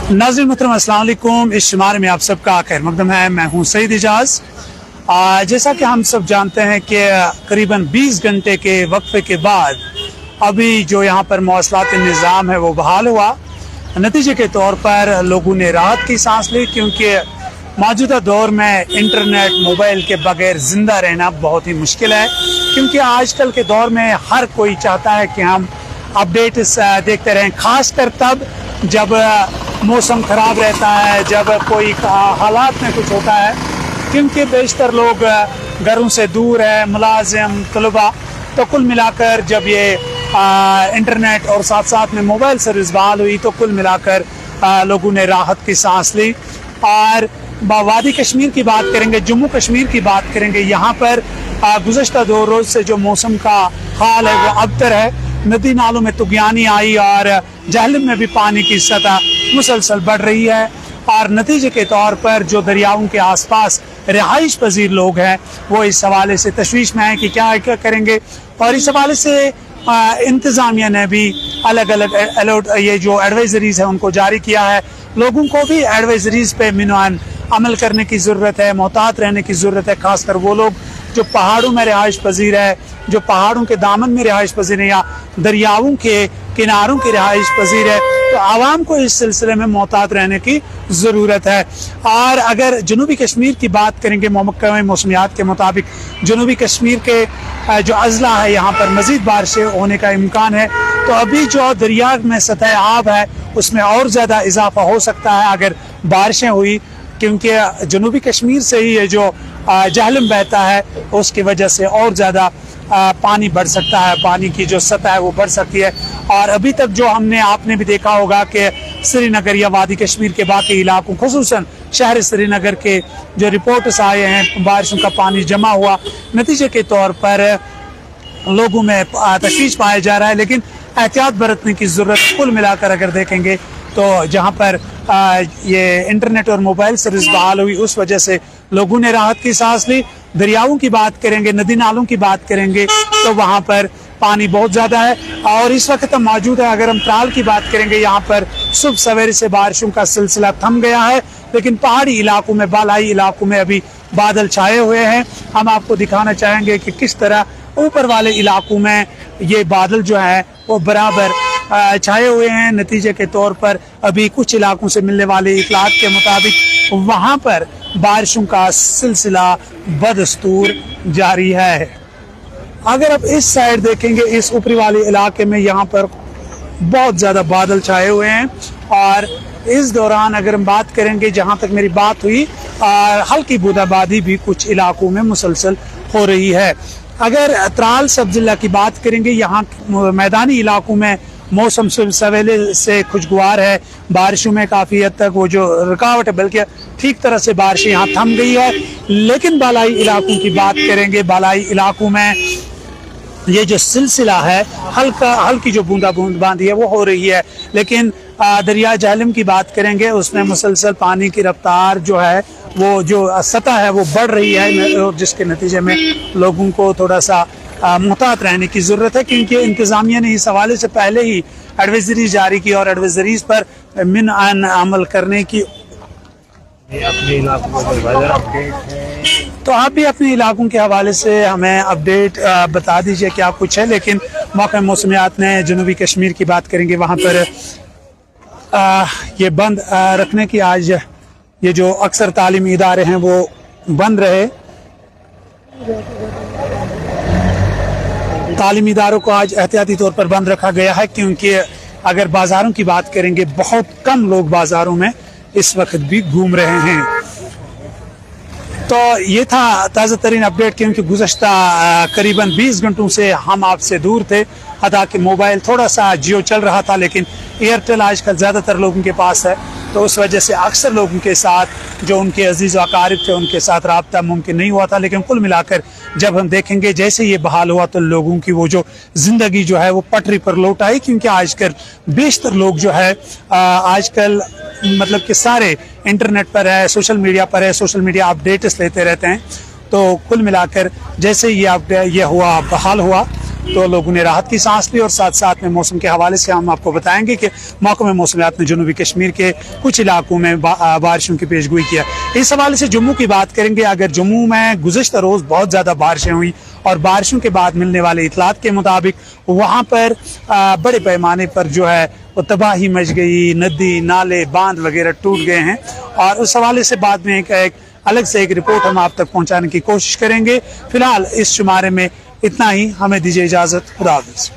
नाज़रीन मोहतरम अस्सलाम वालेकुम। इस शुमारे में आप सबका खैर मकदम है। मैं हूँ सईद इजाज़। जैसा कि हम सब जानते हैं कि करीबन 20 घंटे के वक्फे के बाद अभी जो यहाँ पर मौसलाती निज़ाम है वो बहाल हुआ। नतीजे के तौर पर लोगों ने राहत की सांस ली, क्योंकि मौजूदा दौर में इंटरनेट मोबाइल के बगैर ज़िंदा रहना बहुत ही मुश्किल है। क्योंकि आजकल के दौर में हर कोई चाहता है कि हम अपडेट्स देखते रहें, ख़ासकर तब जब मौसम ख़राब रहता है, जब कोई हालात में कुछ होता है। क्योंकि बेशतर लोग घरों से दूर है, मुलाजिम तलबा, तो कुल मिलाकर जब ये इंटरनेट और साथ साथ में मोबाइल सर्विस बहाल हुई तो कुल मिलाकर लोगों ने राहत की सांस ली। और वादी कश्मीर की बात करेंगे, जम्मू कश्मीर की बात करेंगे, यहाँ पर गुज़श्ता 2 रोज़ से जो मौसम का हाल है वो अबतर है। नदी नालों में तुग़यानी आई और जहलम में भी पानी की सतह मुसलसल बढ़ रही है। और नतीजे के तौर पर जो दरियाओं के आसपास रिहाइश पजीर लोग हैं वो इस हवाले से तशवीश में हैं कि क्या करेंगे। और इस हवाले से इंतज़ामिया ने भी अलग अलग अलर्ट, ये जो एडवाइजरीज़ है उनको जारी किया है। लोगों को भी एडवाइजरीज़ पे मिनवान अमल करने की ज़रूरत है, मोहतात रहने की ज़रूरत है। ख़ासकर वो लोग जो पहाड़ों में रिहाइश पजीर है, जो पहाड़ों के दामन में रिहाइश पजीर है या दरियाओं के किनारों की रिहाइश पजीर है, तो आवाम को इस सिलसिले में मोहतात रहने की ज़रूरत है। और अगर जनूबी कश्मीर की बात करेंगे, महकमा मौसमियात के मुताबिक जनूबी कश्मीर के जो अज़ला है यहाँ पर मज़ीद बारिशें होने का इम्कान है। तो अभी जो दरिया में सतह आब है उसमें और ज़्यादा इजाफा हो सकता है अगर बारिशें हुई, क्योंकि जनूबी कश्मीर से ही ये जो जहलम बहता है उसकी वजह से और ज़्यादा पानी बढ़ सकता है, पानी की जो सतह है वो बढ़ सकती है। और अभी तक जो आपने भी देखा होगा कि श्रीनगर या वादी कश्मीर के बाकी इलाकों, खुसूसन शहर श्रीनगर के जो रिपोर्ट्स आए हैं, बारिशों का पानी जमा हुआ, नतीजे के तौर पर लोगों में तशवीश पाया जा रहा है। लेकिन एहतियात बरतने की ज़रूरत कुल मिलाकर अगर देखेंगे तो जहाँ पर ये इंटरनेट और मोबाइल सर्विस बहाल हुई उस वजह से लोगों ने राहत की सांस ली। दरियाओं की बात करेंगे, नदी नालों की बात करेंगे तो वहाँ पर पानी बहुत ज़्यादा है। और इस वक्त हम मौजूद है, अगर हम त्राल की बात करेंगे, यहाँ पर सुबह सवेरे से बारिशों का सिलसिला थम गया है, लेकिन पहाड़ी इलाकों में, बालाई इलाकों में अभी बादल छाए हुए हैं। हम आपको दिखाना चाहेंगे कि किस तरह ऊपर वाले इलाकों में ये बादल जो है वो बराबर छाए हुए हैं। नतीजे के तौर पर अभी कुछ इलाकों से मिलने वाले इतलात के मुताबिक वहाँ पर बारिशों का सिलसिला बदस्तूर जारी है। अगर आप इस साइड देखेंगे, इस ऊपरी वाले इलाके में यहाँ पर बहुत ज़्यादा बादल छाए हुए हैं। और इस दौरान अगर हम बात करेंगे, जहाँ तक मेरी बात हुई, हल्की बूंदाबांदी भी कुछ इलाकों में मुसलसल हो रही है। अगर त्राल सब जिला की बात करेंगे, यहाँ मैदानी इलाकों में मौसम सवेरे से खुशगवार है, बारिशों में काफ़ी हद तक वो जो रुकावट है, बल्कि ठीक तरह से बारिश यहाँ थम गई है। लेकिन बालाई इलाकों की बात करेंगे, बालाई इलाकों में ये जो सिलसिला है, हल्की जो बूंदाबांदी है वो हो रही है। लेकिन दरिया जहलम की बात करेंगे, उसमें मुसलसल पानी की रफ्तार जो है वो जो सतह है वो बढ़ रही है, जिसके नतीजे में लोगों को थोड़ा सा मुहतात रहने की ज़रूरत है। क्योंकि इंतज़ामिया ने इस हवाले से पहले ही एडवाइजरी जारी की और एडवाइजरीज पर मिन अमल करने की। अपने इलाकों का अपडेट है तो आप भी अपने इलाकों के हवाले से हमें अपडेट बता दीजिए क्या कुछ है। लेकिन महकमा मौसमियात ने जनूबी कश्मीर की बात करेंगे, वहाँ पर ये बंद रखने की, आज ये जो अक्सर तालीमी इदारे हैं वो बंद रहे। तालीमी इदारों को आज एहतियाती तौर पर बंद रखा गया है, क्योंकि अगर बाज़ारों की बात करेंगे, बहुत कम लोग बाज़ारों में इस वक्त भी घूम रहे हैं। तो ये था ताज़ा तरीन अपडेट, क्योंकि गुज़श्ता करीबन 20 घंटों से हम आपसे दूर थे। हालांकि मोबाइल थोड़ा सा जियो चल रहा था, लेकिन एयरटेल आजकल ज़्यादातर लोगों के पास है, तो उस वजह से अक्सर लोगों के साथ जो उनके अजीज़ व अकारिब थे उनके साथ रब्ता मुमकिन नहीं हुआ था। लेकिन कुल मिलाकर जब हम देखेंगे, जैसे ये बहाल हुआ तो लोगों की वो जो ज़िंदगी जो है वो पटरी पर लौट आई। क्योंकि आजकल बेशतर लोग जो है आजकल मतलब कि सारे इंटरनेट पर है, सोशल मीडिया पर है, सोशल मीडिया अपडेट्स लेते रहते हैं। तो कुल मिलाकर जैसे ये हुआ बहाल हुआ तो लोगों ने राहत की सांस ली। और साथ साथ में मौसम के हवाले से हम आपको बताएंगे कि महकमा मौसमियात ने जनूबी कश्मीर के कुछ इलाकों में बारिशों की पेशगोई किया। इस हवाले से जम्मू की बात करेंगे। अगर जम्मू में गुज़श्ता रोज़ बहुत ज़्यादा बारिशें हुई और बारिशों के बाद मिलने वाले इतलात के मुताबिक वहाँ पर बड़े पैमाने पर जो है वो तबाही मच गई, नदी नाले बांध वगैरह टूट गए हैं। और उस हवाले से बाद में एक अलग से एक रिपोर्ट हम आप तक पहुँचाने की कोशिश करेंगे। फिलहाल इस शुमारे में इतना ही, हमें दीजिए इजाज़त। खुदा हाफ़िज़।